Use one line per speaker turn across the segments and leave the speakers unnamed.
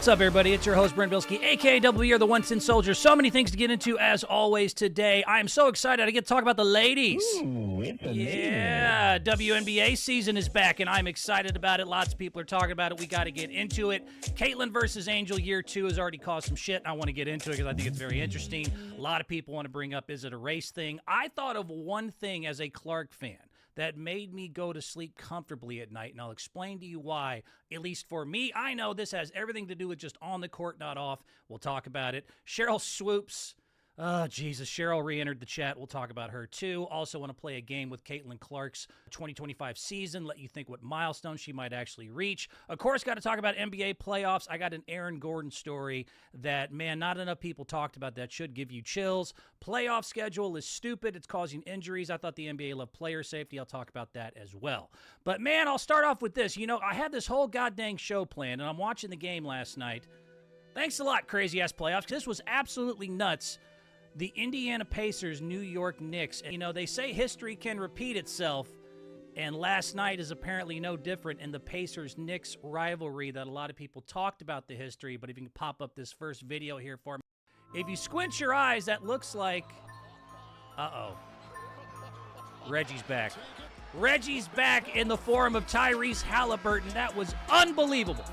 What's up, everybody? It's your host, Brent Bilski, a.k.a. Double Year, the One Tin Soldier. So many things to get into, as always, today. I am so excited. I get to talk about the ladies.
Ooh, it's
yeah, WNBA season is back, and I'm excited about it. Lots of people are talking about it. We got to get into it. Caitlyn versus Angel year 2 has already caused some shit, and I want to get into it because I think it's very interesting. A lot of people want to bring up, is it a race thing? I thought of one thing as a Clark fan that made me go to sleep comfortably at night, and I'll explain to you why. At least for me, I know this has everything to do with just on the court, not off. We'll talk about it. Cheryl Swoops. Oh, Jesus. Cheryl re-entered the chat. We'll talk about her, too. Also want to play a game with Caitlyn Clark's 2025 season, let you think what milestone she might actually reach. Of course, got to talk about NBA playoffs. I got an Aaron Gordon story that, man, not enough people talked about that. Should give you chills. Playoff schedule is stupid. It's causing injuries. I thought the NBA loved player safety. I'll talk about that as well. But, man, I'll start off with this. You know, I had this whole goddamn show planned, and I'm watching the game last night. Thanks a lot, crazy-ass playoffs, because this was absolutely nuts. The Indiana Pacers, New York Knicks. And, you know, they say history can repeat itself, and last night is apparently no different in the Pacers-Knicks rivalry that a lot of people talked about the history, but if you can pop up this first video here for me. If you squint your eyes, that looks like... Uh-oh. Reggie's back. Reggie's back in the form of Tyrese Haliburton. That was unbelievable.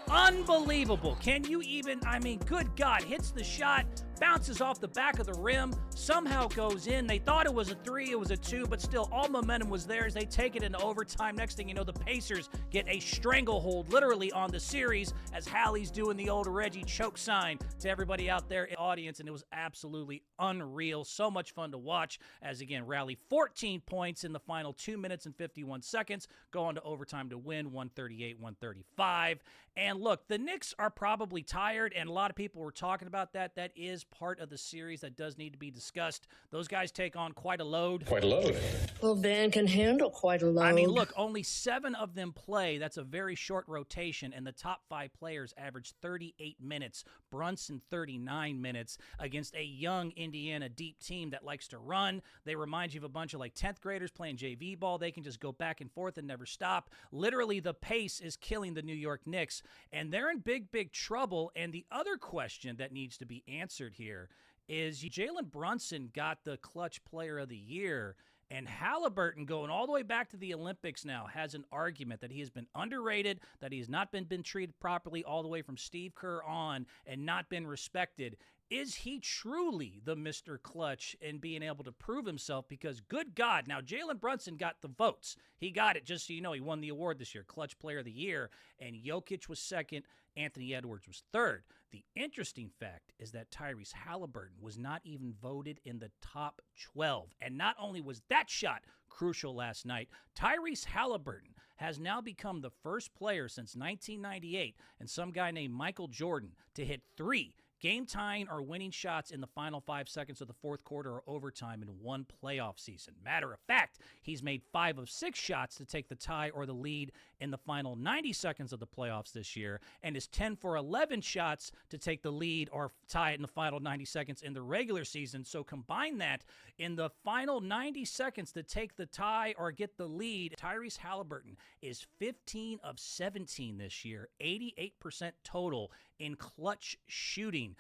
Unbelievable. Can you even... I mean, good God. Hits the shot, bounces off the back of the rim, somehow goes in. They thought it was a 3, it was a 2, but still all momentum was theirs. They take it into overtime. Next thing you know, the Pacers get a stranglehold literally on the series as Hallie's doing the old Reggie choke sign to everybody out there in the audience, and it was absolutely unreal. So much fun to watch as, again, rally 14 points in the final 2 minutes and 51 seconds, go on to overtime to win 138-135. And look, the Knicks are probably tired, and a lot of people were talking about that. That is part of the series that does need to be discussed. Those guys take on quite a load.
Quite a load.
Well, Van can handle quite a load.
I mean, look, only 7 of them play. That's a very short rotation, and the top 5 players average 38 minutes. Brunson, 39 minutes against a young Indiana deep team that likes to run. They remind you of a bunch of, like, 10th graders playing JV ball. They can just go back and forth and never stop. Literally, the pace is killing the New York Knicks, and they're in big, big trouble. And the other question that needs to be answered here is Jalen Brunson got the clutch player of the year, and Haliburton, going all the way back to the Olympics now, has an argument that he has been underrated, that he has not been treated properly all the way from Steve Kerr on and not been respected. Is he truly the Mr. Clutch in being able to prove himself? Because, good God, now Jalen Brunson got the votes. He got it, just so you know. He won the award this year, Clutch Player of the Year, and Jokic was second, Anthony Edwards was third. The interesting fact is that Tyrese Haliburton was not even voted in the top 12. And not only was that shot crucial last night, Tyrese Haliburton has now become the first player since 1998 and some guy named Michael Jordan to hit 3 game-tying or winning shots in the final 5 seconds of the fourth quarter or overtime in one playoff season. Matter of fact, he's made 5 of 6 shots to take the tie or the lead in the final 90 seconds of the playoffs this year, and is 10 for 11 shots to take the lead or tie it in the final 90 seconds in the regular season. So combine that, in the final 90 seconds to take the tie or get the lead, Tyrese Haliburton is 15 of 17 this year, 88% total in clutch shooting.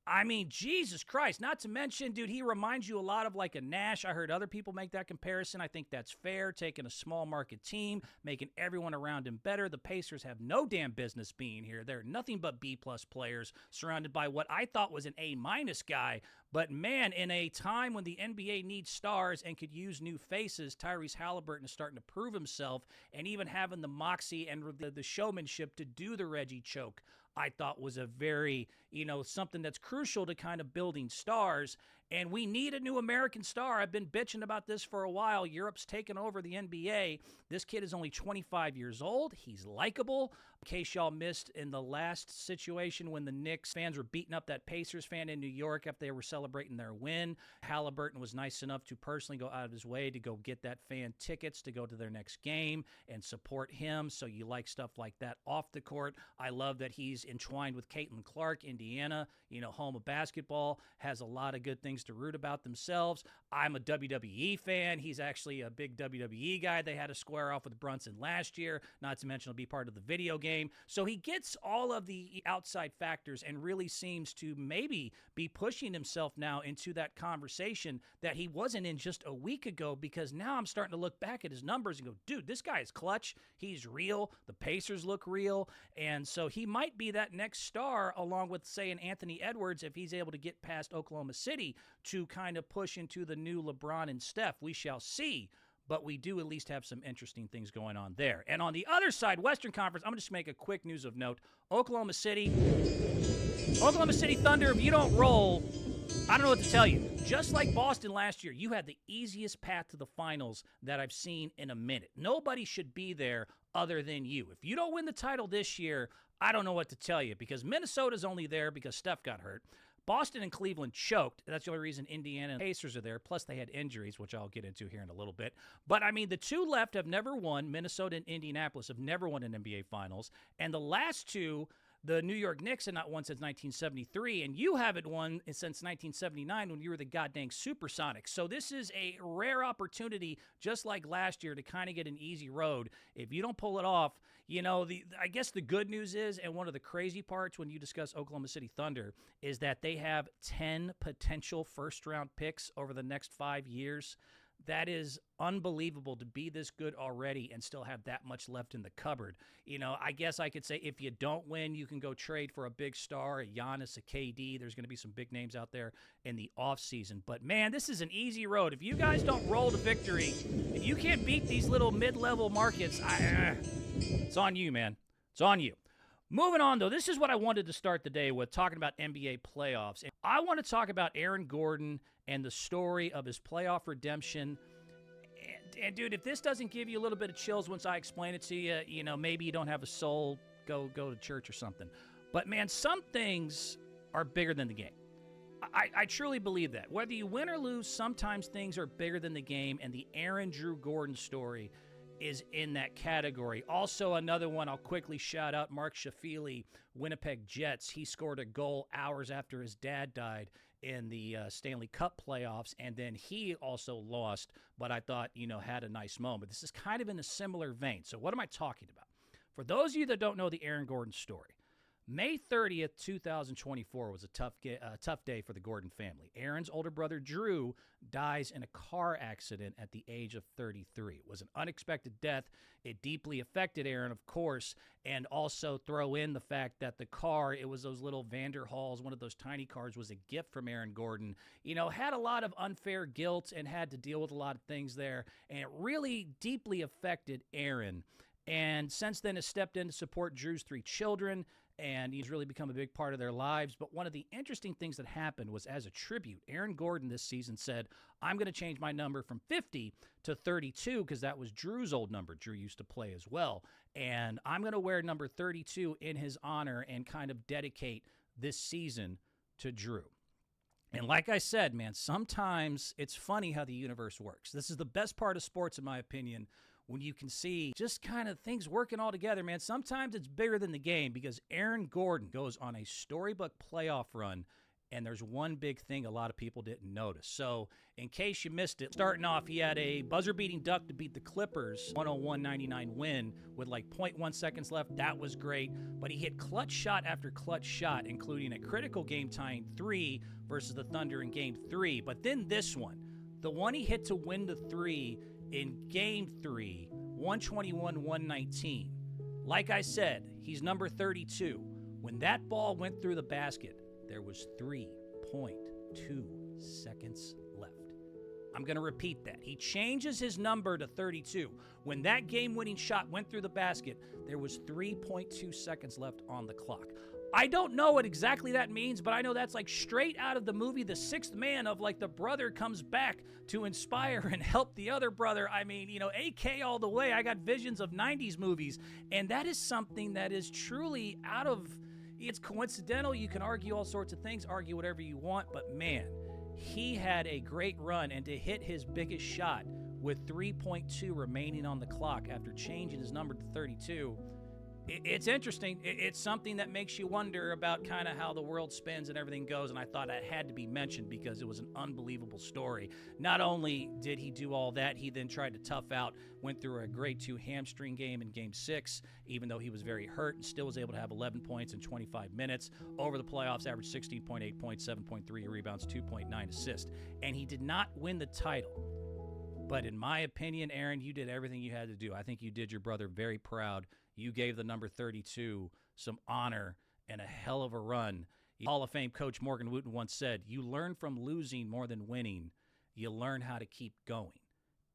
I mean, Jesus Christ, not to mention, dude, he reminds you a lot of like a Nash. I heard other people make that comparison. I think that's fair, taking a small market team, making everyone around him better. The Pacers have no damn business being here. They're nothing but B-plus players surrounded by what I thought was an A-minus guy. But, man, in a time when the NBA needs stars and could use new faces, Tyrese Haliburton is starting to prove himself, and even having the moxie and the showmanship to do the Reggie choke, I thought was a very, something that's crucial to kind of building stars. And we need a new American star. I've been bitching about this for a while. Europe's taken over the NBA. This kid is only 25 years old. He's likable. In case y'all missed, in the last situation when the Knicks fans were beating up that Pacers fan in New York after they were celebrating their win, Haliburton was nice enough to personally go out of his way to go get that fan tickets to go to their next game and support him. So you like stuff like that off the court. I love that he's entwined with Caitlyn Clark, Indiana, home of basketball, has a lot of good things things to root about themselves. I'm a WWE fan. He's actually a big WWE guy. They had to square off with Brunson last year, not to mention he'll be part of the video game. So he gets all of the outside factors and really seems to maybe be pushing himself now into that conversation that he wasn't in just a week ago, because now I'm starting to look back at his numbers and go, dude, this guy is clutch. He's real. The Pacers look real. And so he might be that next star, along with, say, an Anthony Edwards, if he's able to get past Oklahoma City to kind of push into the new LeBron and Steph. We shall see. But we do at least have some interesting things going on there. And on the other side, Western Conference, I'm going to just make a quick news of note. Oklahoma City Thunder, if you don't roll, I don't know what to tell you. Just like Boston last year, you had the easiest path to the finals that I've seen in a minute. Nobody should be there other than you. If you don't win the title this year, I don't know what to tell you, because Minnesota's only there because Steph got hurt. Boston and Cleveland choked. That's the only reason Indiana and Pacers are there. Plus, they had injuries, which I'll get into here in a little bit. But, I mean, the two left have never won. Minnesota and Indianapolis have never won an NBA Finals. And the last two, the New York Knicks have not won since 1973, and you haven't won since 1979 when you were the goddamn Supersonics. So this is a rare opportunity, just like last year, to kind of get an easy road. If you don't pull it off, you know, I guess the good news is, and one of the crazy parts when you discuss Oklahoma City Thunder, is that they have 10 potential first-round picks over the next 5 years. That is unbelievable to be this good already and still have that much left in the cupboard. You know, I guess I could say if you don't win, you can go trade for a big star, a Giannis, a KD. There's going to be some big names out there in the offseason. But, man, this is an easy road. If you guys don't roll to victory, if you can't beat these little mid-level markets, it's on you, man. It's on you. Moving on, though, this is what I wanted to start the day with, talking about NBA playoffs. And I want to talk about Aaron Gordon and the story of his playoff redemption. And, dude, if this doesn't give you a little bit of chills once I explain it to you, you know, maybe you don't have a soul, go to church or something. But, man, some things are bigger than the game. I truly believe that. Whether you win or lose, sometimes things are bigger than the game, and the Aaron Drew Gordon story is in that category. Also, another one I'll quickly shout out, Mark Shafili, Winnipeg Jets. He scored a goal hours after his dad died in the Stanley Cup playoffs, and then he also lost, but I thought, you know, had a nice moment. This is kind of in a similar vein. So what am I talking about? For those of you that don't know the Aaron Gordon story, May 30th, 2024 was a tough day for the Gordon family. Aaron's older brother, Drew, dies in a car accident at the age of 33. It was an unexpected death. It deeply affected Aaron, of course, and also throw in the fact that the car, it was those little Vanderhalls, one of those tiny cars, was a gift from Aaron Gordon. You know, had a lot of unfair guilt and had to deal with a lot of things there, and it really deeply affected Aaron. And since then has stepped in to support Drew's 3 children, and he's really become a big part of their lives. But one of the interesting things that happened was, as a tribute, Aaron Gordon this season said, I'm going to change my number from 50 to 32 because that was Drew's old number. Drew used to play as well. And I'm going to wear number 32 in his honor and kind of dedicate this season to Drew. And like I said, man, sometimes it's funny how the universe works. This is the best part of sports, in my opinion, when you can see just kind of things working all together, man. Sometimes it's bigger than the game, because Aaron Gordon goes on a storybook playoff run, and there's one big thing a lot of people didn't notice. So in case you missed it, starting off, he had a buzzer-beating dunk to beat the Clippers, 101-99 win with like 0.1 seconds left. That was great. But he hit clutch shot after clutch shot, including a critical game-tying 3 versus the Thunder in Game 3. But then this one, the one he hit to win the 3 in Game 3, 121-119. Like I said, he's number 32. When that ball went through the basket, there was 3.2 seconds left. I'm going to repeat that. He changes his number to 32. When that game-winning shot went through the basket, there was 3.2 seconds left on the clock. I don't know what exactly that means, but I know that's like straight out of the movie The Sixth Man, of like the brother comes back to inspire and help the other brother. I mean, you know, AK all the way. I got visions of 90s movies, and that is something that is truly out of, it's coincidental. You can argue all sorts of things, argue whatever you want, but man, he had a great run, and to hit his biggest shot with 3.2 remaining on the clock after changing his number to 32, It's interesting. It's something that makes you wonder about kind of how the world spins and everything goes. And I thought it had to be mentioned because it was an unbelievable story. Not only did he do all that, he then tried to tough out, went through a grade 2 hamstring game in game 6, even though he was very hurt, and still was able to have 11 points in 25 minutes. Over the playoffs, averaged 16.8 points, 7.3 rebounds, 2.9 assists. And he did not win the title. But in my opinion, Aaron, you did everything you had to do. I think you did your brother very proud. You gave the number 32 some honor and a hell of a run. Hall of Fame coach Morgan Wooten once said, you learn from losing more than winning. You learn how to keep going.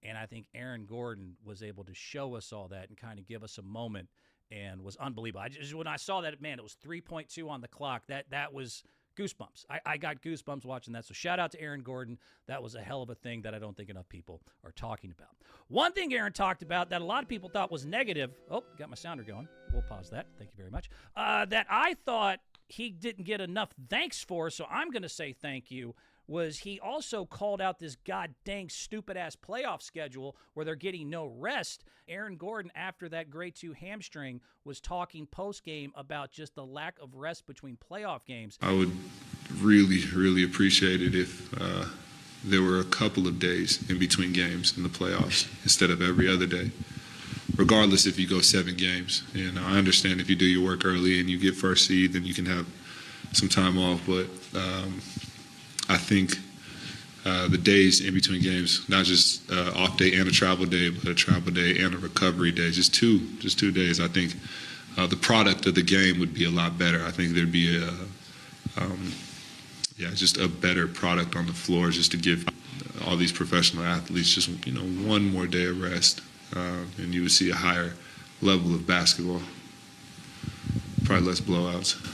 And I think Aaron Gordon was able to show us all that and kind of give us a moment and was unbelievable. When I saw that, man, it was 3.2 on the clock. That was goosebumps. I got goosebumps watching that. So shout out to Aaron Gordon. That was a hell of a thing that I don't think enough people are talking about. One thing Aaron talked about that a lot of people thought was negative. Oh, got my sounder going. We'll pause that. Thank you very much. That I thought he didn't get enough thanks for, so I'm going to say thank you, was he also called out this god dang stupid-ass playoff schedule where they're getting no rest. Aaron Gordon, after that grade 2 hamstring, was talking post-game about just the lack of rest between playoff games.
I would really, really appreciate it if there were a couple of days in between games in the playoffs instead of every other day, regardless if you go 7 games. And I understand if you do your work early and you get first seed, then you can have some time off, but I think the days in between games, not just off day and a travel day, but a travel day and a recovery day, just two days. I think the product of the game would be a lot better. I think there'd be just a better product on the floor, just to give all these professional athletes just one more day of rest, and you would see a higher level of basketball, probably less blowouts.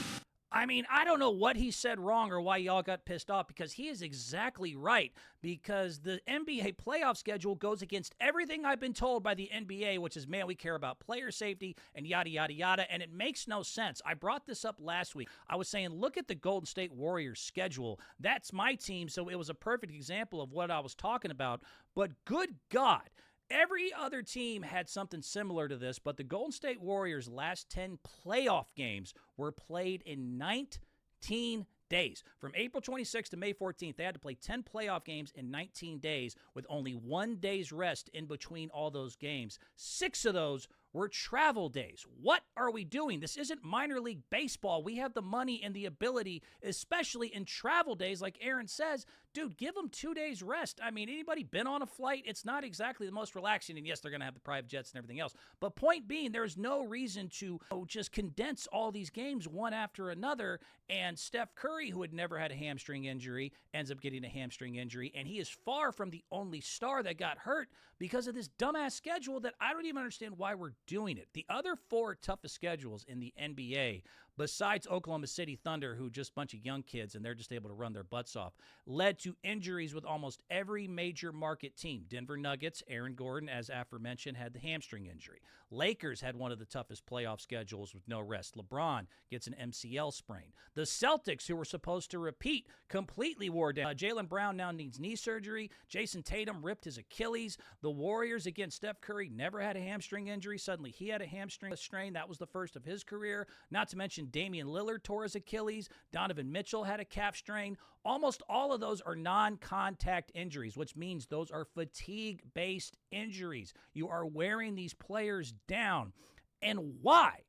I mean, I don't know what he said wrong or why y'all got pissed off, because he is exactly right. Because the NBA playoff schedule goes against everything I've been told by the NBA, which is, man, we care about player safety and yada, yada, yada, and it makes no sense. I brought this up last week. I was saying, look at the Golden State Warriors schedule. That's my team, so it was a perfect example of what I was talking about. But good God, every other team had something similar to this, but the Golden State Warriors' last 10 playoff games were played in 19 days. From April 26th to May 14th, they had to play 10 playoff games in 19 days with only 1 day's rest in between all those games. 6 of those were travel days. What are we doing? This isn't minor league baseball. We have the money and the ability, especially in travel days, like Aaron says. Dude, give them 2 days rest. I mean, anybody been on a flight? It's not exactly the most relaxing, and yes, they're going to have the private jets and everything else. But point being, there's no reason to just condense all these games one after another, and Steph Curry, who had never had a hamstring injury, ends up getting a hamstring injury, and he is far from the only star that got hurt because of this dumbass schedule that I don't even understand why we're doing it. The other 4 toughest schedules in the NBA, besides Oklahoma City Thunder, who just a bunch of young kids and they're just able to run their butts off, led to injuries with almost every major market team. Denver Nuggets, Aaron Gordon, as aforementioned, had the hamstring injury. Lakers had one of the toughest playoff schedules with no rest. LeBron gets an MCL sprain. The Celtics, who were supposed to repeat, completely wore down. Jaylen Brown now needs knee surgery. Jason Tatum ripped his Achilles. The Warriors, again, Steph Curry never had a hamstring injury. Suddenly he had a hamstring strain. That was the first of his career. Not to mention Damian Lillard tore his Achilles. Donovan Mitchell had a calf strain. Almost all of those are non-contact injuries, which means those are fatigue-based injuries. You are wearing these players down. And why?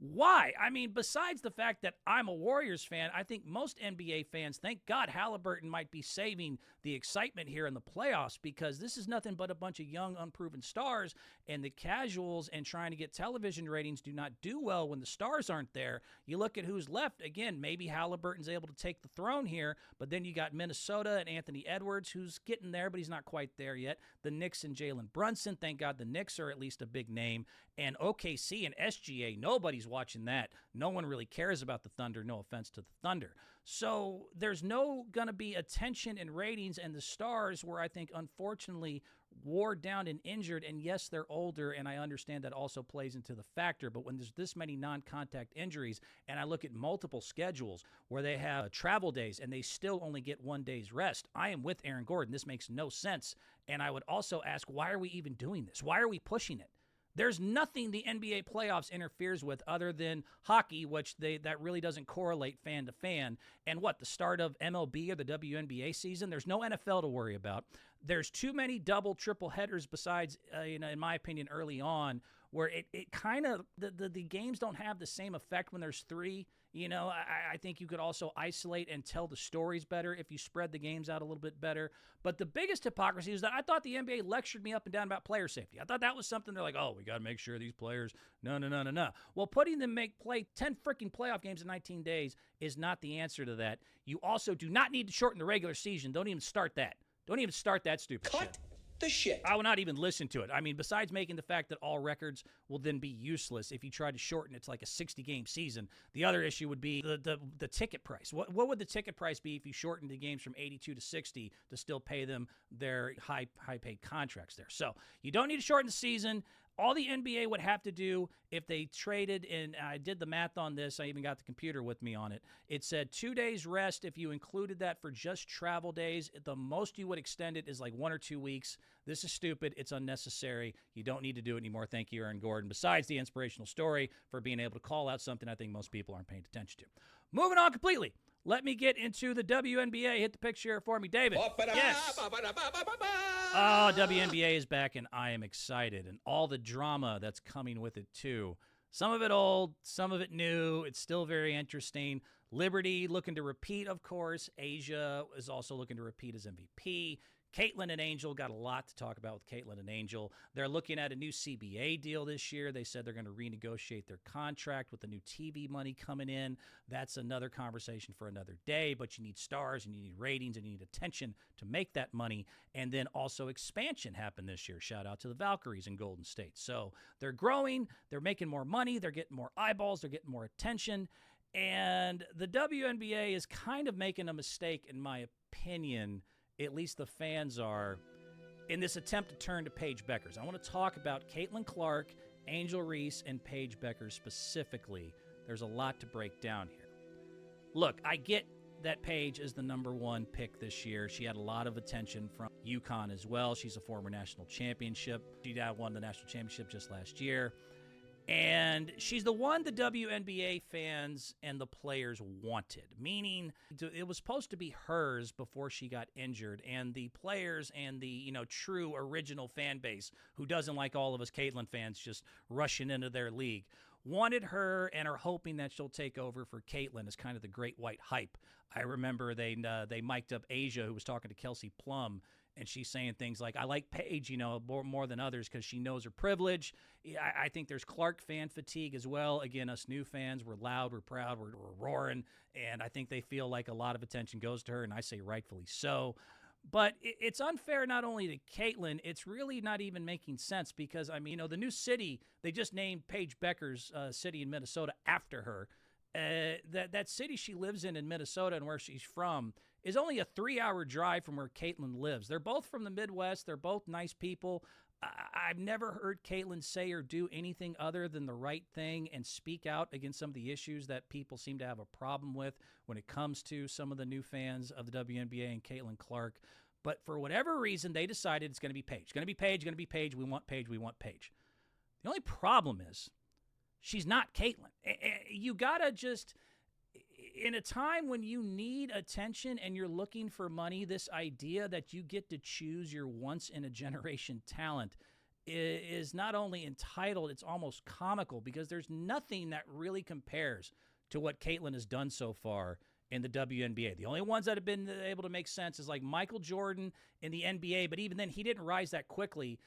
Why? I mean, besides the fact that I'm a Warriors fan, I think most NBA fans, thank God Haliburton might be saving the excitement here in the playoffs, because this is nothing but a bunch of young, unproven stars, and the casuals and trying to get television ratings do not do well when the stars aren't there. You look at who's left. Again, maybe Haliburton's able to take the throne here, but then you got Minnesota and Anthony Edwards, who's getting there, but he's not quite there yet. The Knicks and Jalen Brunson. Thank God the Knicks are at least a big name. And OKC and SGA, nobody's watching that. No one really cares about the Thunder. No offense to the Thunder. So there's no going to be attention in ratings, and the stars were, I think, unfortunately wore down and injured. And yes, they're older, and I understand that also plays into the factor. But when there's this many non-contact injuries, and I look at multiple schedules where they have travel days and they still only get 1 day's rest, I am with Aaron Gordon. This makes no sense. And I would also ask, why are we even doing this? Why are we pushing it? There's nothing the NBA playoffs interferes with other than hockey, which that really doesn't correlate fan to fan. And the start of MLB or the WNBA season, there's no NFL to worry about. There's too many double, triple headers besides, in my opinion, early on, where it kind of, the games don't have the same effect when there's three. I think you could also isolate and tell the stories better if you spread the games out a little bit better. But the biggest hypocrisy is that I thought the NBA lectured me up and down about player safety. I thought that was something they're like, oh, we got to make sure these players, no. Well, putting them play 10 freaking playoff games in 19 days is not the answer to that. You also do not need to shorten the regular season. Don't even start that. Don't even start that stupid shit.
Cut the shit.
I will not even listen to it. I mean, besides making the fact that all records will then be useless if you try to shorten it to like a 60-game season, the other issue would be the ticket price. What would the ticket price be if you shortened the games from 82 to 60 to still pay them their high-paid contracts there? So you don't need to shorten the season. All the NBA would have to do if they traded, and I did the math on this, I even got the computer with me on it. It said 2 days rest if you included that for just travel days. The most you would extend it is like 1 or 2 weeks. This is stupid. It's unnecessary. You don't need to do it anymore. Thank you, Aaron Gordon. Besides the inspirational story for being able to call out something I think most people aren't paying attention to. Moving on completely. Let me get into the WNBA. Hit the picture here for me, David. Yes. Oh, WNBA is back, and I am excited. And all the drama that's coming with it, too. Some of it old, some of it new. It's still very interesting. Liberty looking to repeat, of course. Asia is also looking to repeat as MVP. Caitlyn and Angel, got a lot to talk about with Caitlyn and Angel. They're looking at a new CBA deal this year. They said they're going to renegotiate their contract with the new TV money coming in. That's another conversation for another day, but you need stars and you need ratings and you need attention to make that money. And then also expansion happened this year. Shout out to the Valkyries in Golden State. So they're growing, they're making more money, they're getting more eyeballs, they're getting more attention. And the WNBA is kind of making a mistake, in my opinion. At least the fans are, in this attempt to turn to Paige Beckers. I want to talk about Caitlyn Clark, Angel Reese, and Paige Beckers specifically. There's a lot to break down here. Look, I get that Paige is the number one pick this year. She had a lot of attention from UConn as well. She's a former national championship. She won the national championship just last year. And she's the one the WNBA fans and the players wanted, meaning it was supposed to be hers before she got injured. And the players and the, true original fan base who doesn't like all of us Caitlyn fans just rushing into their league wanted her and are hoping that she'll take over for Caitlyn as kind of the great white hype. I remember they mic'd up Asia, who was talking to Kelsey Plum, and she's saying things like, I like Paige, more than others because she knows her privilege. I think there's Clark fan fatigue as well. Again, us new fans, we're loud, we're proud, we're roaring, and I think they feel like a lot of attention goes to her, and I say rightfully so. But it's unfair not only to Caitlyn, it's really not even making sense because, the new city, they just named Paige Beckers' city in Minnesota after her. That city she lives in Minnesota and where she's from is only a 3-hour drive from where Caitlyn lives. They're both from the Midwest. They're both nice people. I've never heard Caitlyn say or do anything other than the right thing and speak out against some of the issues that people seem to have a problem with when it comes to some of the new fans of the WNBA and Caitlyn Clark. But for whatever reason, they decided it's going to be Paige. Going to be Paige, going to be Paige. We want Paige, we want Paige. The only problem is she's not Caitlyn. You got to just, in a time when you need attention and you're looking for money, this idea that you get to choose your once-in-a-generation talent is not only entitled, it's almost comical because there's nothing that really compares to what Caitlyn has done so far in the WNBA. The only ones that have been able to make sense is like Michael Jordan in the NBA, but even then he didn't rise that quickly.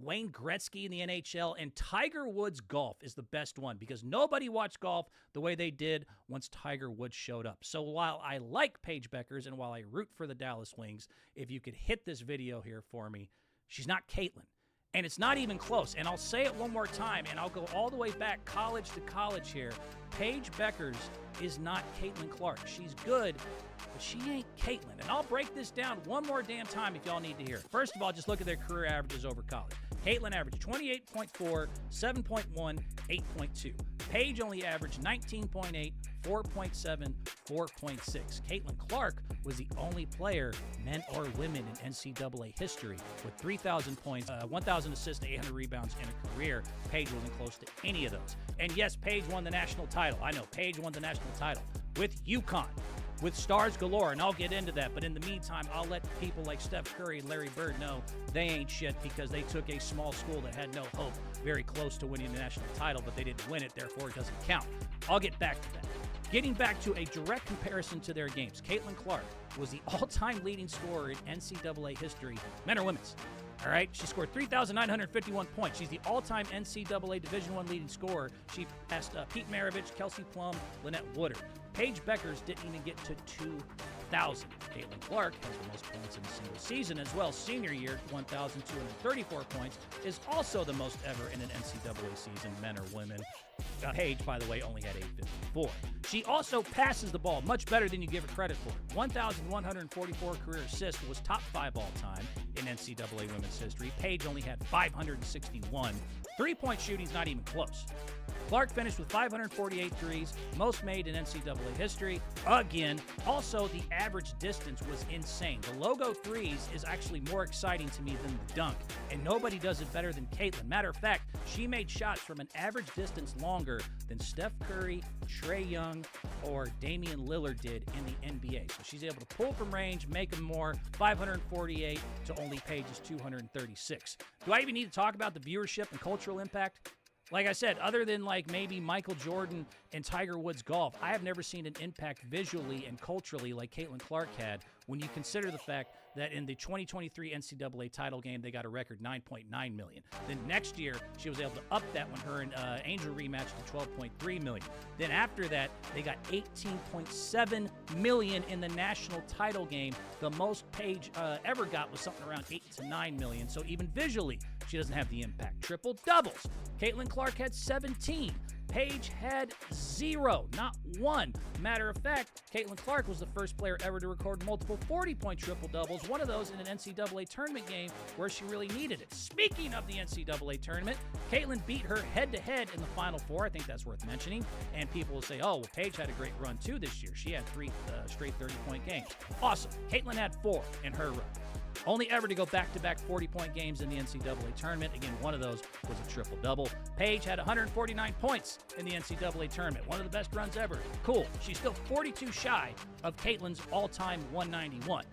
Wayne Gretzky in the NHL, and Tiger Woods golf is the best one because nobody watched golf the way they did once Tiger Woods showed up. So while I like Paige Beckers and while I root for the Dallas Wings, if you could hit this video here for me, she's not Caitlyn. And it's not even close. And I'll say it one more time, and I'll go all the way back college to college here. Paige Beckers is not Caitlyn Clark. She's good, but she ain't Caitlyn. And I'll break this down one more damn time if y'all need to hear it. First of all, just look at their career averages over college. Caitlyn averaged 28.4, 7.1, 8.2. Paige only averaged 19.8, 4.7, 4.6. Caitlyn Clark was the only player, men or women, in NCAA history with 3,000 points, 1,000 assists, 800 rebounds in a career. Paige wasn't close to any of those. And yes, Paige won the national title. I know, Paige won the national title with UConn, with stars galore, and I'll get into that. But in the meantime, I'll let people like Steph Curry and Larry Bird know they ain't shit because they took a small school that had no hope very close to winning the national title, but they didn't win it, therefore it doesn't count. I'll get back to that. Getting back to a direct comparison to their games, Caitlyn Clark was the all-time leading scorer in NCAA history, men or women's. All right, she scored 3,951 points. She's the all-time NCAA Division I leading scorer. She passed Pete Maravich, Kelsey Plum, Lynette Woodard. Paige Beckers didn't even get to 2,000. Caitlyn Clark has the most points in a single season as well. Senior year, 1,234 points, is also the most ever in an NCAA season, men or women. Paige, by the way, only had 854. She also passes the ball much better than you give her credit for. 1,144 career assists, was top 5 all-time in NCAA women's history. Paige only had 561. Three-point shooting's not even close. Clark finished with 548 threes, most made in NCAA history. Again, also the average distance was insane. The logo threes is actually more exciting to me than the dunk, and nobody does it better than Caitlyn. Matter of fact, she made shots from an average distance longer than Steph Curry, Trae Young, or Damian Lillard did in the NBA. So she's able to pull from range, make them more, 548 to only Paige's 236. Do I even need to talk about the viewership and cultural impact? Like I said, other than like maybe Michael Jordan and Tiger Woods golf, I have never seen an impact visually and culturally like Caitlyn Clark had when you consider the fact that in the 2023 NCAA title game, they got a record 9.9 million. Then next year, she was able to up that when her and Angel rematched to 12.3 million. Then after that, they got 18.7 million in the national title game. The most Paige ever got was something around 8 to 9 million. So even visually, she doesn't have the impact. Triple doubles. Caitlyn Clark had 17. Paige had 0, not 1. Matter of fact, Caitlyn Clark was the first player ever to record multiple 40-point triple-doubles, one of those in an NCAA tournament game where she really needed it. Speaking of the NCAA tournament, Caitlyn beat her head-to-head in the Final Four. I think that's worth mentioning. And people will say, oh, well, Paige had a great run, too, this year. She had 3 straight 30-point games. Awesome. Caitlyn had 4 in her run. Only ever to go back-to-back 40-point games in the NCAA tournament. Again, one of those was a triple-double. Paige had 149 points in the NCAA tournament. One of the best runs ever. Cool. She's still 42 shy of Caitlyn's all-time 191.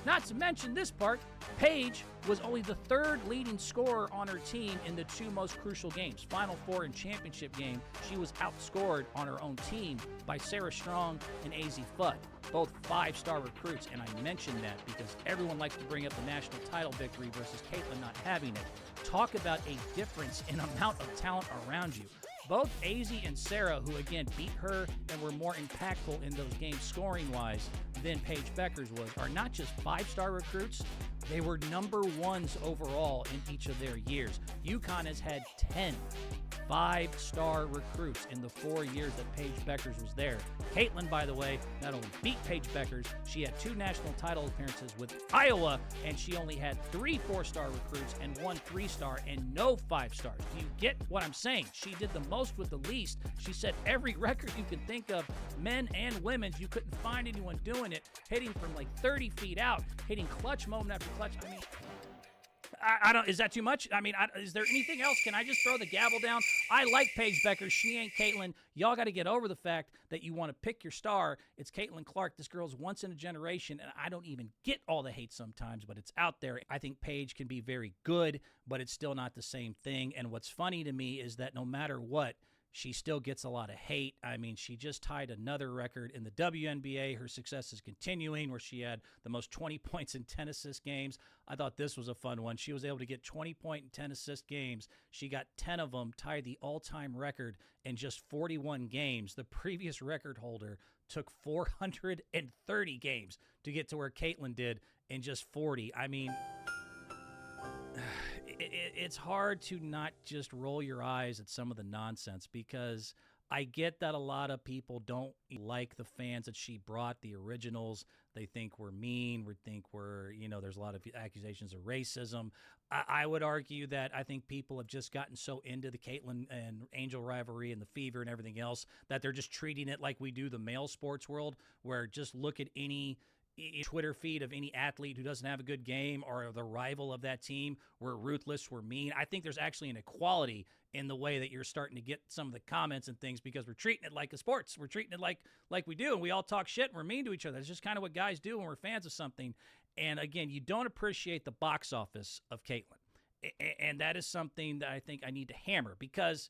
Not to mention this part, Paige was only the 3rd leading scorer on her team in the 2 most crucial games, Final Four and championship game. She was outscored on her own team by Sarah Strong and AZ Fudd, both 5-star recruits. And I mention that because everyone likes to bring up the national title victory versus Caitlyn not having it. Talk about a difference in amount of talent around you. Both AZ and Sarah, who again beat her and were more impactful in those games scoring-wise than Paige Beckers was, are not just 5-star recruits, they were number 1s overall in each of their years. UConn has had 10 5-star recruits in the 4 years that Paige Beckers was there. Caitlyn, by the way, not only beat Paige Beckers, she had 2 national title appearances with Iowa, and she only had 3 4-star recruits and 1 3-star and no 5-stars. Do you get what I'm saying? She did the most with the least. She set every record you can think of, men and women's. You couldn't find anyone doing it, hitting from like 30 feet out, hitting clutch moment after clutch. I mean, I don't. Is that too much? I mean, is there anything else? Can I just throw the gavel down? I like Paige Beckers. She ain't Caitlyn. Y'all got to get over the fact that you want to pick your star. It's Caitlyn Clark. This girl's once in a generation, and I don't even get all the hate sometimes, but it's out there. I think Paige can be very good, but it's still not the same thing. And what's funny to me is that no matter what, she still gets a lot of hate. I mean, she just tied another record in the WNBA. Her success is continuing, where she had the most 20 points in 10 assist games. I thought this was a fun one. She was able to get 20-point and 10 assist games. She got 10 of them, tied the all-time record in just 41 games. The previous record holder took 430 games to get to where Caitlyn did in just 40. I mean, it's hard to not just roll your eyes at some of the nonsense, because I get that a lot of people don't like the fans that she brought, the originals. They think we're mean. We think we're, there's a lot of accusations of racism. I would argue that I think people have just gotten so into the Caitlyn and Angel rivalry and the fever and everything else that they're just treating it like we do the male sports world, where just look at any Twitter feed of any athlete who doesn't have a good game or the rival of that team. We're ruthless, we're mean. I think there's actually an equality in the way that you're starting to get some of the comments and things, because we're treating it like a sports. We're treating it like we do, and we all talk shit and we're mean to each other. It's just kind of what guys do when we're fans of something. And again, you don't appreciate the box office of Caitlyn. And that is something that I think I need to hammer, because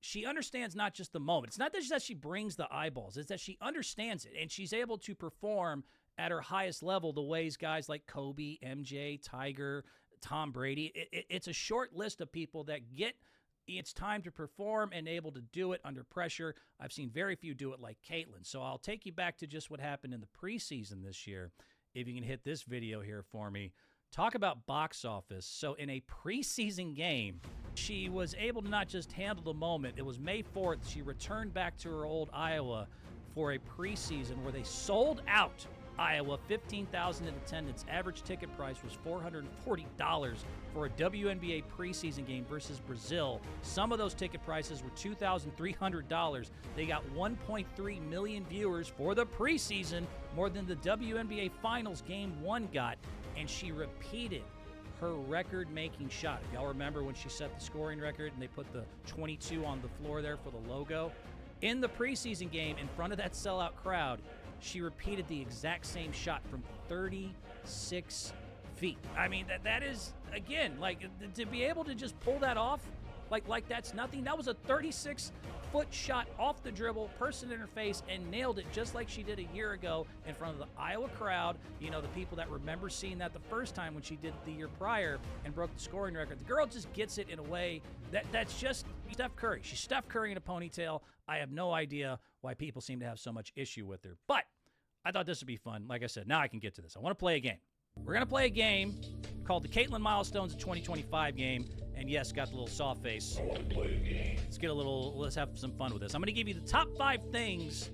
she understands not just the moment. It's not that she brings the eyeballs. It's that she understands it, and she's able to perform at her highest level the ways guys like Kobe, MJ, Tiger, Tom Brady. It's a short list of people that get it's time to perform and able to do it under pressure. I've seen very few do it like Caitlyn. So I'll take you back to just what happened in the preseason this year. If you can hit this video here for me. Talk about box office. So in a preseason game, she was able to not just handle the moment. It was May 4th. She returned back to her old Iowa for a preseason where they sold out Iowa, 15,000 in attendance. Average ticket price was $440 for a WNBA preseason game versus Brazil. Some of those ticket prices were $2,300. They got 1.3 million viewers for the preseason, more than the WNBA Finals Game 1 got, and she repeated her record-making shot. Y'all remember when she set the scoring record and they put the 22 on the floor there for the logo? In the preseason game, in front of that sellout crowd, she repeated the exact same shot from 36 feet. I mean, that is, again, like, to be able to just pull that off, like that's nothing. That was a 36-foot shot off the dribble, person in her face, and nailed it just like she did a year ago in front of the Iowa crowd. You know, the people that remember seeing that the first time when she did it the year prior and broke the scoring record. The girl just gets it in a way that's just Steph Curry. She's Steph Curry in a ponytail. I have no idea why people seem to have so much issue with her. But I thought this would be fun. Like I said, now I can get to this. I want to play a game. We're going to play a game called the Caitlyn Milestones of 2025 game. And yes, got the little soft face. I want to play a game. Let's have some fun with this. I'm going to give you the top 5 things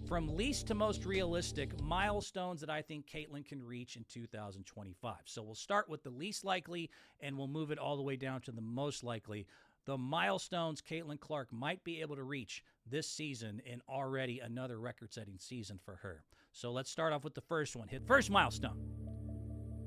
from least to most realistic milestones that I think Caitlyn can reach in 2025. So we'll start with the least likely, and we'll move it all the way down to the most likely. The milestones Caitlyn Clark might be able to reach this season in already another record-setting season for her. So let's start off with the first one. First milestone.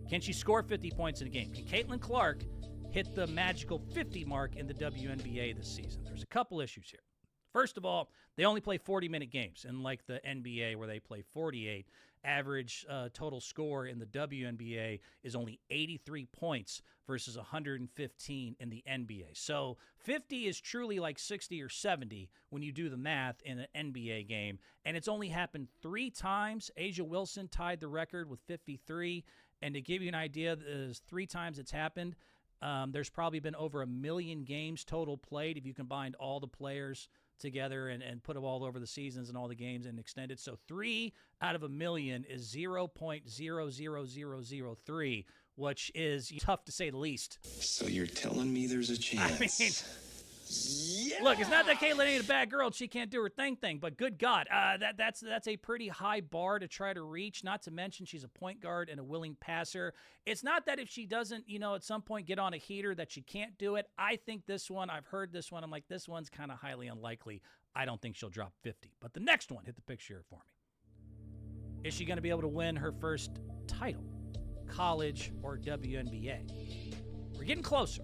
Can she score 50 points in a game? Can Caitlyn Clark hit the magical 50 mark in the WNBA this season? There's a couple issues here. First of all, they only play 40-minute games, unlike the NBA where they play 48. Average total score in the WNBA is only 83 points versus 115 in the NBA. So 50 is truly like 60 or 70 when you do the math in an NBA game. And it's only happened 3 times. A'ja Wilson tied the record with 53. And to give you an idea, there's 3 times it's happened. There's probably been over 1 million games total played if you combined all the players together and put them all over the seasons and all the games and extended. So 3 out of 1 million is 0.00003, which is tough to say the least.
So you're telling me there's a chance?
I mean, yeah. Look, it's not that Caitlyn ain't a bad girl and she can't do her thing, but good God, that's a pretty high bar to try to reach, not to mention she's a point guard and a willing passer. It's not that if she doesn't, at some point get on a heater that she can't do it. I think this one, I've heard this one, I'm like, this one's kind of highly unlikely. I don't think she'll drop 50. But the next one, hit the picture here for me. Is she going to be able to win her first title, college or WNBA? We're getting closer.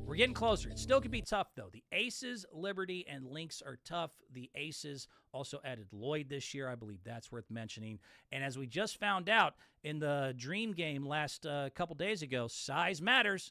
We're getting closer. It still could be tough, though. The Aces, Liberty, and Lynx are tough. The Aces also added Lloyd this year. I believe that's worth mentioning. And as we just found out in the Dream game last couple days ago, size matters.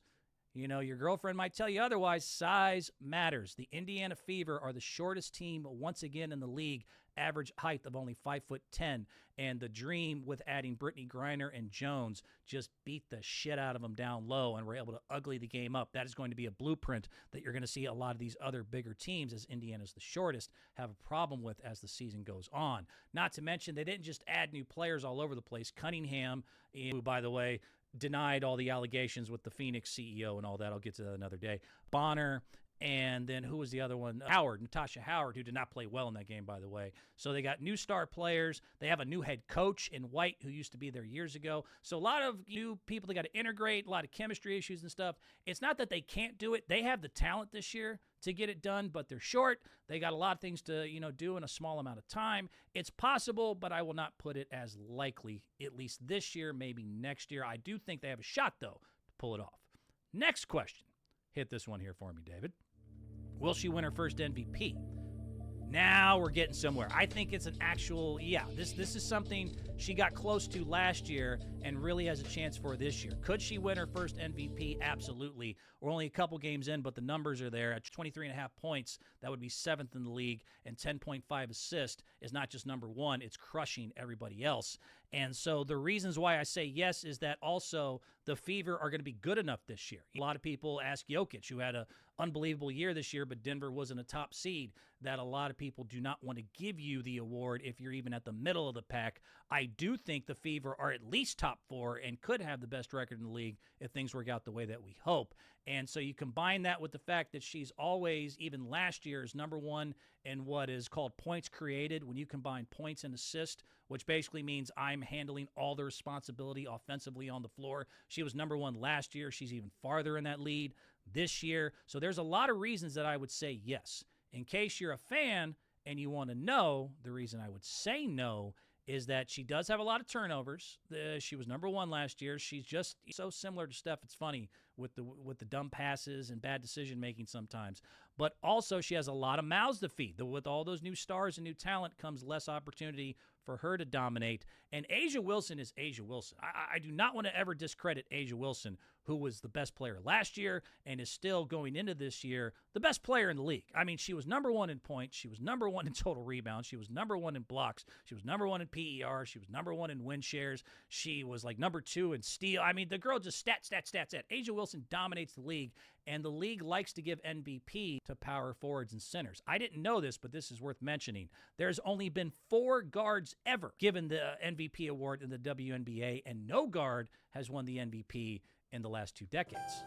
Your girlfriend might tell you otherwise. Size matters. The Indiana Fever are the shortest team once again in the league, average height of only 5'10", and the Dream, with adding Brittany Griner and Jones, just beat the shit out of them down low and were able to ugly the game up. That is going to be a blueprint that you're going to see a lot of these other bigger teams, as Indiana's the shortest, have a problem with as the season goes on. Not to mention, they didn't just add new players all over the place. Cunningham, who, by the way, denied all the allegations with the Phoenix CEO and all that. I'll get to that another day. Bonner And then who was the other one? Natasha Howard, who did not play well in that game, by the way. So they got new star players. They have a new head coach in White who used to be there years ago. So a lot of new people they got to integrate, a lot of chemistry issues and stuff. It's not that they can't do it. They have the talent this year to get it done, but they're short. They got a lot of things to, do in a small amount of time. It's possible, but I will not put it as likely, at least this year, maybe next year. I do think they have a shot, though, to pull it off. Next question. Hit this one here for me, David. Will she win her first MVP? Now we're getting somewhere. I think it's an actual, this is something she got close to last year and really has a chance for this year. Could she win her first MVP? Absolutely. We're only a couple games in, but the numbers are there. At 23.5 points, that would be 7th in the league, and 10.5 assists is not just number one, it's crushing everybody else. And so the reasons why I say yes is that also the Fever are going to be good enough this year. A lot of people ask Jokic, who had an unbelievable year this year, but Denver wasn't a top seed, that a lot of people do not want to give you the award if you're even at the middle of the pack. I do think the Fever are at least top 4 and could have the best record in the league if things work out the way that we hope. And so you combine that with the fact that she's always, even last year, is number one in what is called points created, when you combine points and assist, which basically means I'm handling all the responsibility offensively on the floor. She was number one last year. She's even farther in that lead this year. So there's a lot of reasons that I would say yes. In case you're a fan and you want to know, the reason I would say no is that she does have a lot of turnovers. She was number one last year. She's just so similar to Steph. It's funny with the dumb passes and bad decision making sometimes. But also she has a lot of mouths to feed. With all those new stars and new talent comes less opportunity for her to dominate. And A'ja Wilson is A'ja Wilson. I do not want to ever discredit A'ja Wilson, who was the best player last year and is still going into this year the best player in the league. I mean, she was number one in points. She was number one in total rebounds. She was number one in blocks. She was number one in PER. She was number one in win shares. She was like number two in steal. I mean, the girl just stats. A'ja Wilson dominates the league, and the league likes to give MVP to power forwards and centers. I didn't know this, but this is worth mentioning. There's only been 4 guards ever given the MVP award in the WNBA, and no guard has won the MVP in the last 2 decades.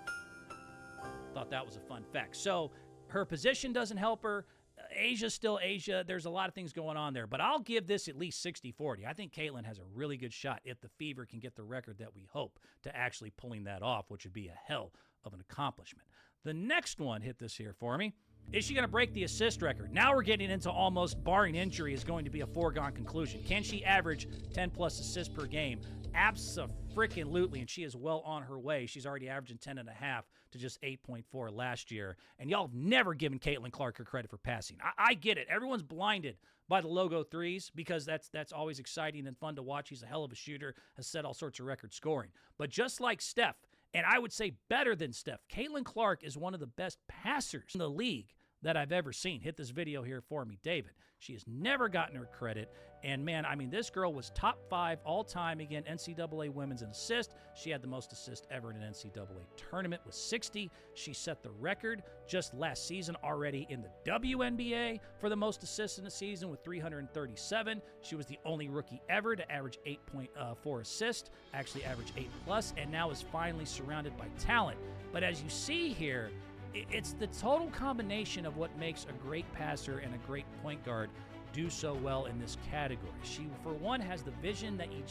Thought that was a fun fact. So her position doesn't help her. Asia's still Asia. There's a lot of things going on there, but I'll give this at least 60-40. I think Caitlyn has a really good shot if the Fever can get the record that we hope to actually pulling that off, which would be a hell of an accomplishment. The next one, hit this here for me. Is she going to break the assist record? Now we're getting into almost, barring injury, is going to be a foregone conclusion. Can she average 10-plus assists per game? Abso-freaking-lutely, and she is well on her way. She's already averaging 10.5 to just 8.4 last year. And y'all have never given Caitlyn Clark her credit for passing. I get it. Everyone's blinded by the logo threes because that's always exciting and fun to watch. He's a hell of a shooter, has set all sorts of record scoring. But just like Steph, and I would say better than Steph, Caitlyn Clark is one of the best passers in the league that I've ever seen. Hit this video here for me, David. She has never gotten her credit. And man, I mean, this girl was top 5 all time, again, NCAA women's in assists. She had the most assists ever in an NCAA tournament with 60. She set the record just last season already in the WNBA for the most assists in a season with 337. She was the only rookie ever to average 8.4 assists, actually average 8+, and now is finally surrounded by talent. But as you see here, it's the total combination of what makes a great passer and a great point guard do so well in this category. She, for one, has the vision that you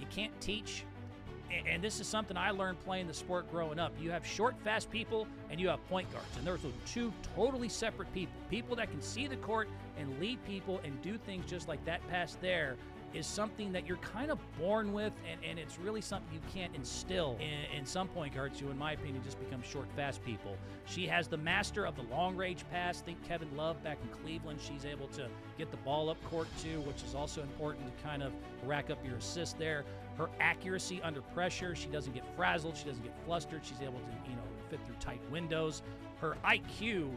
can't teach. And this is something I learned playing the sport growing up. You have short, fast people, and you have point guards. And there's 2 totally separate people. People that can see the court and lead people and do things just like that pass there is something that you're kind of born with, and it's really something you can't instill in some point guards who, in my opinion, just become short, fast people. She has the master of the long-range pass. Think Kevin Love back in Cleveland. She's able to get the ball up court, too, which is also important to kind of rack up your assist there. Her accuracy under pressure, she doesn't get frazzled. She doesn't get flustered. She's able to, fit through tight windows. Her IQ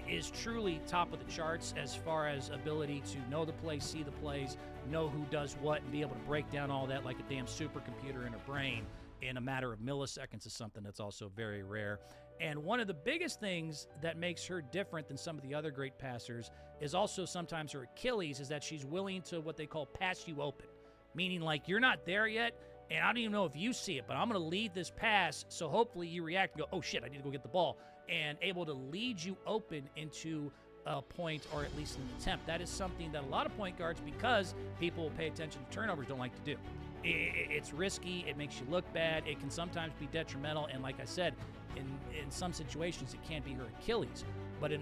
is truly top of the charts as far as ability to know the plays, see the plays, know who does what, and be able to break down all that like a damn supercomputer in her brain in a matter of milliseconds is something that's also very rare. And one of the biggest things that makes her different than some of the other great passers is also sometimes her Achilles, is that she's willing to what they call pass you open. Meaning, like, you're not there yet, And I don't even know if you see it, but I'm going to lead this pass, so hopefully you react and go, oh, shit, I need to go get the ball, and able to lead you open into a point or at least an attempt. That is something that a lot of point guards, because people will pay attention to turnovers, don't like to do. It's risky. It makes you look bad. It can sometimes be detrimental. And like I said, in some situations, it can be her Achilles. But it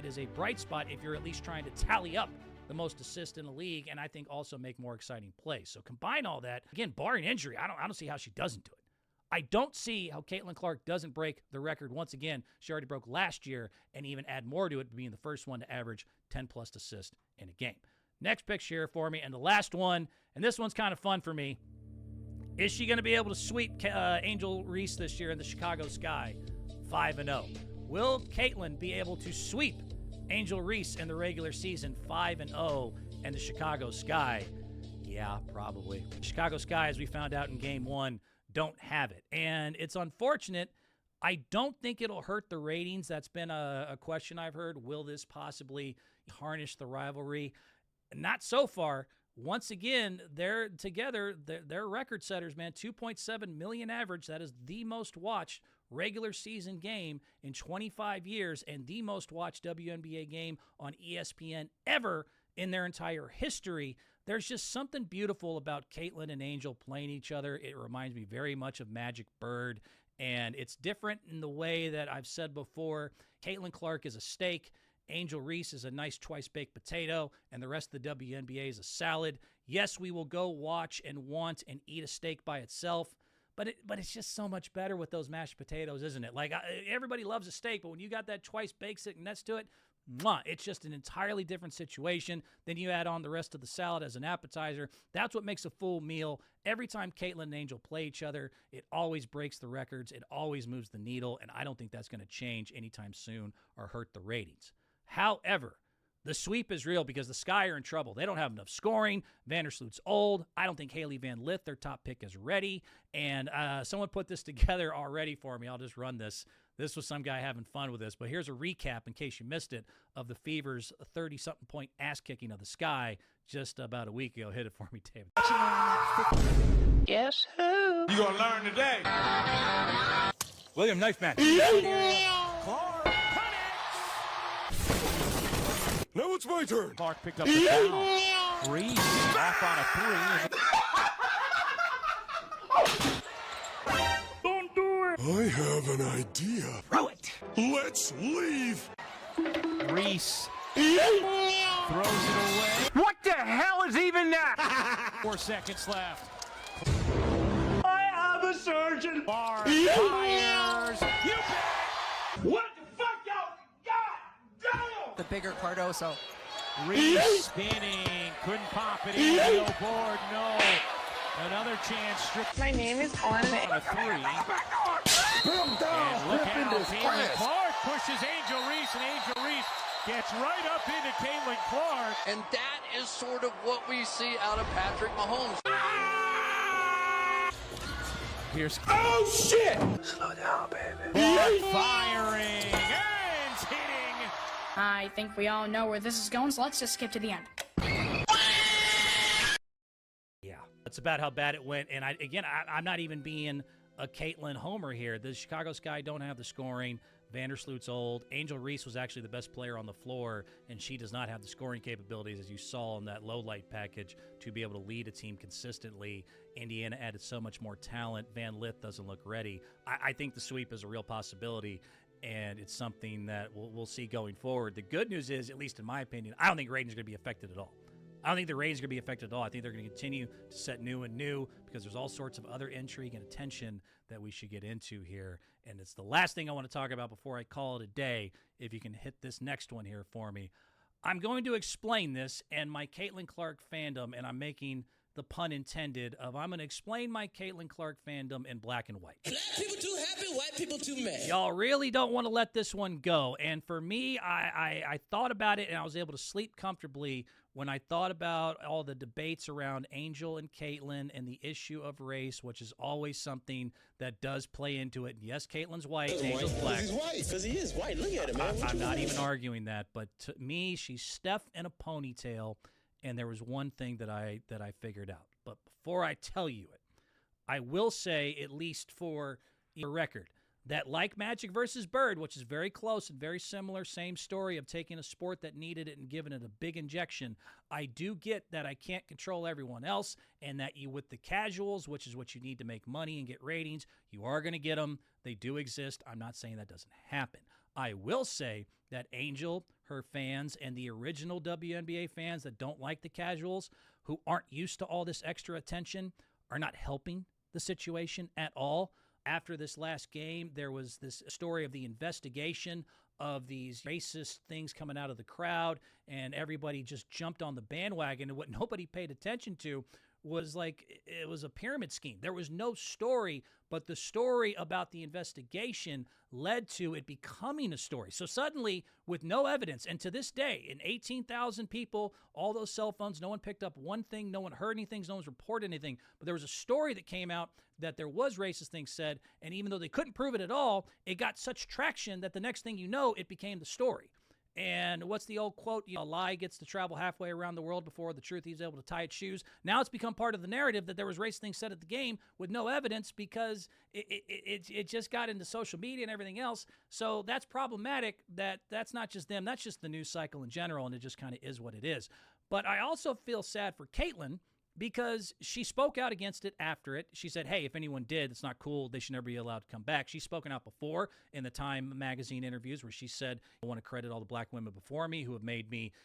is a bright spot if you're at least trying to tally up the most assists in the league, and I think also make more exciting plays. So combine all that, again, barring injury, I don't see how she doesn't do it. I don't see how Caitlyn Clark doesn't break the record once again. She already broke last year, and even add more to it, being the first one to average 10-plus assists in a game. Next picture here for me, and the last one, and this one's kind of fun for me. Is she going to be able to sweep Angel Reese this year in the Chicago Sky 5-0? Will Caitlyn be able to sweep Angel Reese in the regular season 5-0 and the Chicago Sky? Yeah, probably. Chicago Sky, as we found out in Game 1, don't have it. And it's unfortunate. I don't think it'll hurt the ratings. That's been a question I've heard. Will this possibly harness the rivalry? Not so far. Once again, they're together. They're record setters, man. 2.7 million average. That is the most watched regular season game in 25 years and the most watched WNBA game on ESPN ever in their entire history. There's just something beautiful about Caitlyn and Angel playing each other. It reminds me very much of Magic Bird, and it's different in the way that I've said before. Caitlyn Clark is a steak. Angel Reese is a nice twice-baked potato, and the rest of the WNBA is a salad. Yes, we will go watch and want and eat a steak by itself, but it's just so much better with those mashed potatoes, isn't it? Like, everybody loves a steak, but when you got that twice-baked sitting next to it, mwah, it's just an entirely different situation. Then you add on the rest of the salad as an appetizer. That's what makes a full meal. Every time Caitlyn and Angel play each other, it always breaks the records. It always moves the needle, and I don't think that's going to change anytime soon or hurt the ratings. However, the sweep is real because the Sky are in trouble. They don't have enough scoring. Vandersloot's old. I don't think Haley Van Lith, their top pick, is ready. And someone put this together already for me. I'll just run this. This was some guy having fun with this. But here's a recap, in case you missed it, of the Fever's 30-something point ass-kicking of the Sky just about a week ago. Hit it for me, David.
Guess who?
You gonna learn today.
William Knife Man.
Now it's my turn.
Clark picked up the foul. Reese off on a three.
Don't do it. I have an idea.
Throw it.
Let's leave.
Reese throws it away.
What the hell is even that?
4 seconds left.
I have a surgeon.
Barr fires. You bet.
What the fuck, y'all? God damn.
The bigger Cardoso.
Reese spinning. Couldn't pop it in. No board. No. Another chance. Stripped
My name is on it.
on a three. And look out. Caitlyn Clark pushes Angel Reese, and Angel Reese gets right up into Caitlyn Clark.
And that is sort of what we see out of Patrick Mahomes.
Here's
Oh shit!
Slow down, baby.
Clark firing and hitting.
I think we all know where this is going, so let's just skip to the end.
Yeah, that's about how bad it went. And I'm not even being a Caitlyn homer here. The Chicago Sky don't have the scoring. Vandersloot's old. Angel Reese was actually the best player on the floor, and she does not have the scoring capabilities, as you saw in that low-light package, to be able to lead a team consistently. Indiana added so much more talent. Van Lith doesn't look ready. I think the sweep is a real possibility, and it's something that we'll see going forward. The good news is, at least in my opinion, I don't think ratings are going to be affected at all. I don't think the ratings are going to be affected at all. I think they're going to continue to set new and new because there's all sorts of other intrigue and attention that we should get into here. And it's the last thing I want to talk about before I call it a day. If you can hit this next one here for me. I'm going to explain this and my Caitlyn Clark fandom, and I'm making the pun intended of I'm going to explain my Caitlyn Clark fandom in black and white.
Black people too happy, white people too mad.
Y'all really don't want to let this one go. And for me, I thought about it, and I was able to sleep comfortably when I thought about all the debates around Angel and Caitlyn and the issue of race, which is always something that does play into it. Yes, Caitlyn's white, Angel's black.
He's white, because he is white. Look at him, man.
I'm not even arguing that, but to me, she's Steph in a ponytail, and there was one thing that I figured out. But before I tell you it, I will say, at least for your record, that like Magic versus Bird, which is very close and very similar, same story of taking a sport that needed it and giving it a big injection, I do get that I can't control everyone else, and that you, with the casuals, which is what you need to make money and get ratings, you are going to get them. They do exist. I'm not saying that doesn't happen. I will say that Angel, her fans, and the original WNBA fans that don't like the casuals, who aren't used to all this extra attention, are not helping the situation at all. After this last game, there was this story of the investigation of these racist things coming out of the crowd, and everybody just jumped on the bandwagon. And what nobody paid attention to was like it was a pyramid scheme. There was no story, but the story about the investigation led to it becoming a story. So suddenly, with no evidence, and to this day, in 18,000 people, all those cell phones, no one picked up one thing, no one heard anything, no one's reported anything, but there was a story that came out that there was racist things said, and even though they couldn't prove it at all, it got such traction that the next thing you know, it became the story. And what's the old quote? A lie gets to travel halfway around the world before the truth is able to tie its shoes. Now it's become part of the narrative that there was racist things said at the game with no evidence because it just got into social media and everything else. So that's problematic. That's not just them. That's just the news cycle in general, and it just kind of is what it is. But I also feel sad for Caitlyn, because she spoke out against it after it. She said, hey, if anyone did, it's not cool. They should never be allowed to come back. She's spoken out before in the Time magazine interviews where she said, I want to credit all the black women before me who have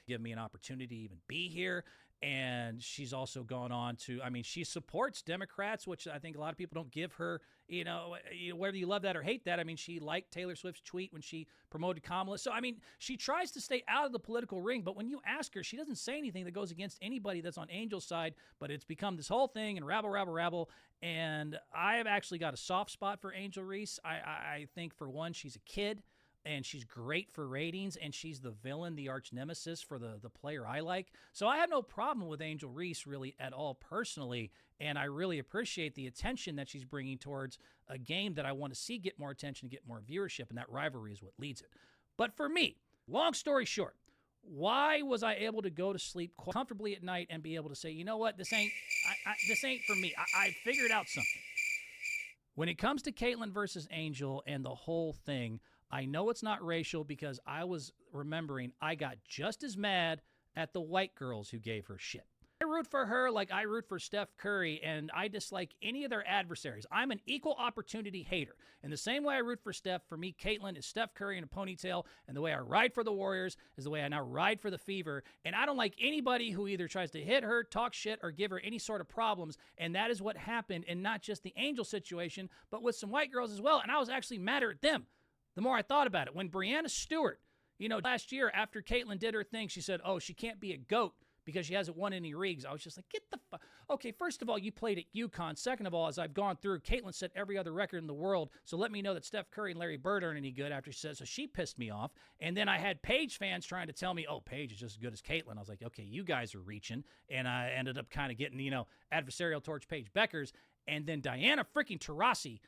give me an opportunity to even be here. And she's also gone on to, she supports Democrats, which I think a lot of people don't give her, whether you love that or hate that. She liked Taylor Swift's tweet when she promoted Kamala. So, she tries to stay out of the political ring, but when you ask her, she doesn't say anything that goes against anybody that's on Angel's side, but it's become this whole thing and rabble. And I have actually got a soft spot for Angel Reese. I think, for one, she's a kid. And she's great for ratings, and she's the villain, the arch nemesis for the player I like. So I have no problem with Angel Reese really at all personally, and I really appreciate the attention that she's bringing towards a game that I want to see get more attention, get more viewership, and that rivalry is what leads it. But for me, long story short, why was I able to go to sleep comfortably at night and be able to say, you know what, this ain't for me. I figured out something. When it comes to Caitlyn versus Angel and the whole thing, I know it's not racial because I was remembering I got just as mad at the white girls who gave her shit. I root for her like I root for Steph Curry, and I dislike any of their adversaries. I'm an equal opportunity hater. In the same way I root for Steph, for me, Caitlyn is Steph Curry in a ponytail, and the way I ride for the Warriors is the way I now ride for the Fever, and I don't like anybody who either tries to hit her, talk shit, or give her any sort of problems, and that is what happened in not just the Angel situation, but with some white girls as well, and I was actually madder at them. The more I thought about it, when Breanna Stewart, last year after Caitlyn did her thing, she said, oh, she can't be a GOAT because she hasn't won any rings. I was just like, get the fuck. Okay, first of all, you played at UConn. Second of all, as I've gone through, Caitlyn set every other record in the world. So let me know that Steph Curry and Larry Bird aren't any good after she said, so she pissed me off. And then I had Paige fans trying to tell me, oh, Paige is just as good as Caitlyn. I was like, okay, you guys are reaching. And I ended up kind of getting, adversarial towards Paige Beckers. And then Diana freaking Taurasi,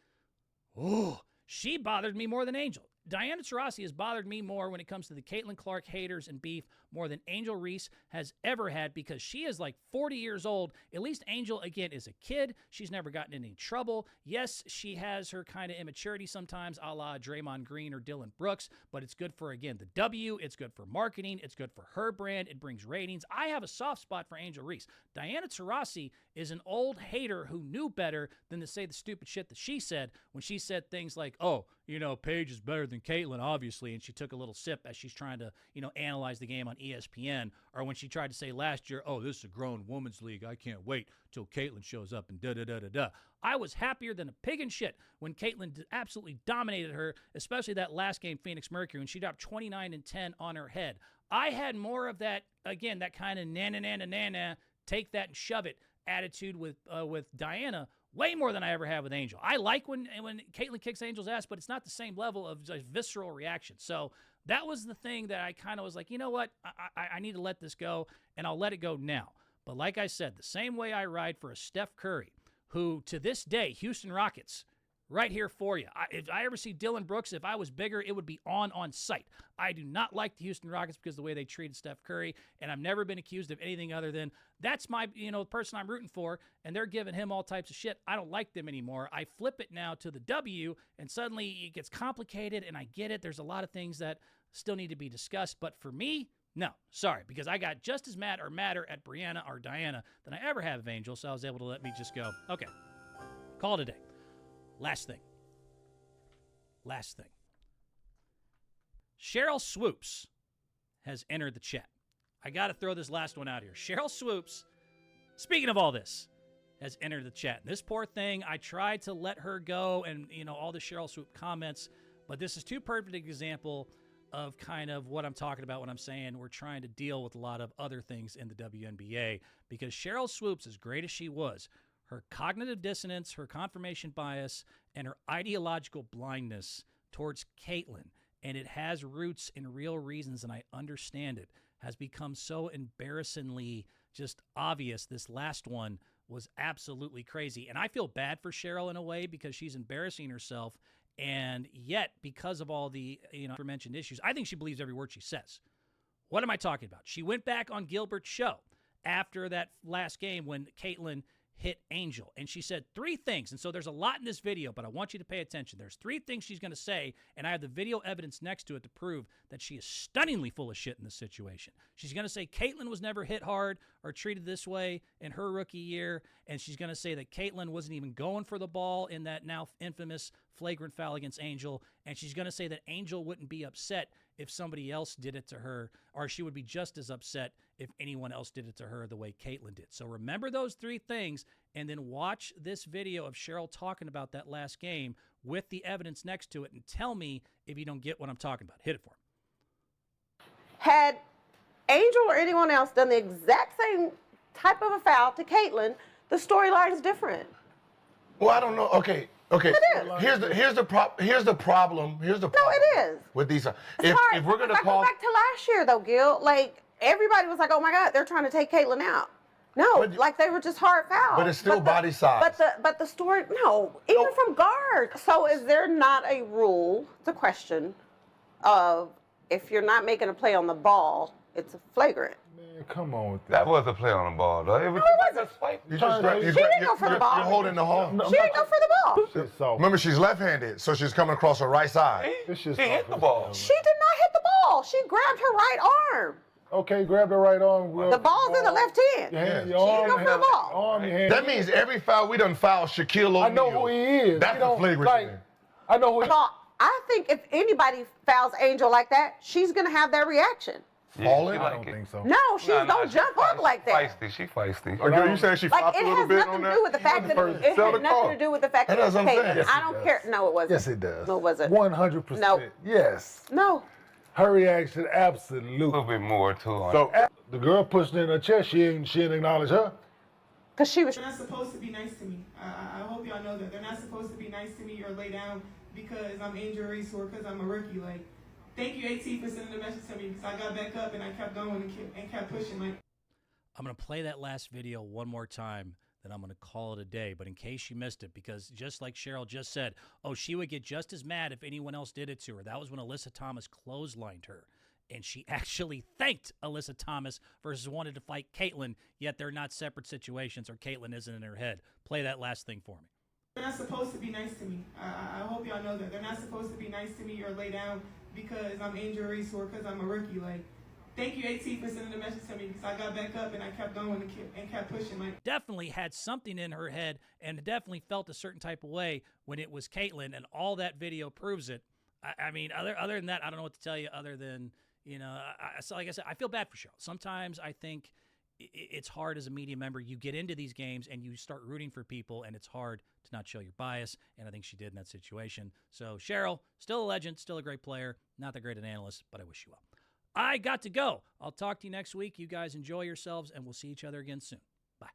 she bothered me more than Angel. Diana Taurasi has bothered me more when it comes to the Caitlyn Clark haters and beef more than Angel Reese has ever had because she is like 40 years old. At least Angel, again, is a kid. She's never gotten in any trouble. Yes, she has her kind of immaturity sometimes, a la Draymond Green or Dylan Brooks, but it's good for, again, the W. It's good for marketing. It's good for her brand. It brings ratings. I have a soft spot for Angel Reese. Diana Taurasi is an old hater who knew better than to say the stupid shit that she said when she said things like, oh, Paige is better than Caitlyn, obviously, and she took a little sip as she's trying to, analyze the game on ESPN, or when she tried to say last year, oh, this is a grown women's league, I can't wait till Caitlyn shows up and da-da-da-da-da. I was happier than a pig in shit when Caitlyn absolutely dominated her, especially that last game, Phoenix Mercury, when she dropped 29-10 on her head. I had more of that, again, that kind of na-na-na-na-na, take that and shove it attitude with Diana, way more than I ever have with Angel. I like when Caitlyn kicks Angel's ass, but it's not the same level of just visceral reaction. So that was the thing that I kind of was like, you know what? I need to let this go, and I'll let it go now. But like I said, the same way I ride for a Steph Curry, who to this day, Houston Rockets, right here for you. If I ever see Dylan Brooks, if I was bigger, it would be on sight. I do not like the Houston Rockets because of the way they treated Steph Curry, and I've never been accused of anything other than that's my, person I'm rooting for, and they're giving him all types of shit. I don't like them anymore. I flip it now to the W, and suddenly it gets complicated, and I get it. There's a lot of things that still need to be discussed, but for me, no, sorry, because I got just as mad or madder at Brianna or Diana than I ever have of Angel, so I was able to let me just go, okay, call it a day. Last thing. Cheryl Swoops has entered the chat. I got to throw this last one out here. Cheryl Swoops, speaking of all this, has entered the chat. This poor thing, I tried to let her go and, all the Cheryl Swoops comments, but this is too perfect an example of kind of what I'm talking about when I'm saying we're trying to deal with a lot of other things in the WNBA, because Cheryl Swoops, as great as she was, her cognitive dissonance, her confirmation bias, and her ideological blindness towards Caitlyn, and it has roots in real reasons, and I understand it, has become so embarrassingly just obvious. This last one was absolutely crazy. And I feel bad for Cheryl in a way because she's embarrassing herself, and yet because of all the aforementioned issues, I think she believes every word she says. What am I talking about? She went back on Gilbert's show after that last game when Caitlyn hit Angel, and she said 3 things. And so there's a lot in this video, but I want you to pay attention. There's 3 things she's going to say, and I have the video evidence next to it to prove that she is stunningly full of shit in this situation. She's going to say Caitlyn was never hit hard or treated this way in her rookie year, and she's going to say that Caitlyn wasn't even going for the ball in that now infamous flagrant foul against Angel, and she's going to say that Angel wouldn't be upset if somebody else did it to her, or she would be just as upset if anyone else did it to her the way Caitlyn did. So remember those 3 things, and then watch this video of Cheryl talking about that last game with the evidence next to it, and tell me if you don't get what I'm talking about. Hit it for me.
Had Angel or anyone else done the exact same type of a foul to Caitlyn, the storyline is different.
Well, I don't know. Okay. Here's the problem. No,
it is.
With these,
if
we're gonna
go back to last year though, Gil, like everybody was like, "Oh my God, they're trying to take Caitlyn out." No, like they were just hard fouls.
But it's still body size.
But the story, even from guard. So is there not a rule? It's a question of if you're not making a play on the ball, it's a flagrant.
Man, come on with that.
That was a play on the ball, though.
No, it wasn't.
She
didn't go for the ball.
You're holding the ball.
She didn't go for the ball.
Remember, she's left-handed, so she's coming across her right side.
She hit the ball.
She did not hit the ball. She grabbed her right arm.
Okay, grab the right arm.
The ball's in the left hand.
Your
She didn't go for the ball.
Arm, your hand.
That means every foul we done foul Shaquille O'Neal.
I know who he is.
That's a flagrant.
I know who he is.
I think if anybody fouls Angel like that, she's going to have that reaction.
Falling?
I don't think so.
No, she don't jump up like that.
She feisty.
Are you saying she flopped a little bit on that?
It has nothing to do with the fact that it had nothing to do with the fact that it's Caitlyn.
Yes,
I don't care. No, it wasn't.
Yes, it does.
No, it wasn't.
100%.
No.
Yes.
No.
Her reaction, absolutely.
A little bit more, too.
So the girl pushed in her chest. She didn't acknowledge her.
Because she was...
They're not supposed to be nice to me. I hope y'all know that. They're not supposed to be nice to me or lay down because I'm Angel Reese or because I'm a rookie. Like, thank you, AT, for sending the message to me because I got back up and I kept going and kept pushing. Like,
I'm going to play that last video one more time, then I'm going to call it a day. But in case you missed it, because just like Cheryl just said, she would get just as mad if anyone else did it to her. That was when Alyssa Thomas clotheslined her. And she actually thanked Alyssa Thomas versus wanted to fight Caitlyn, yet they're not separate situations or Caitlyn isn't in her head. Play that last thing for me.
they're not supposed to be nice to me. I hope y'all know that. They're not supposed to be nice to me or lay down because I'm Angel Reese or because I'm a rookie. Like, thank you, AT, for sending the message to me because I got back up and I kept going and kept pushing. Like,
definitely had something in her head and definitely felt a certain type of way when it was Caitlyn, and all that video proves it. I mean, other than that, I don't know what to tell you other than, you know, so like I said, I feel bad for Cheryl. Sometimes I think it's hard as a media member. You get into these games and you start rooting for people, and it's hard to not show your bias, and I think she did in that situation. So Cheryl, still a legend, still a great player, not that great an analyst, but I wish you well. I got to go. I'll talk to you next week. You guys enjoy yourselves, and we'll see each other again soon. Bye.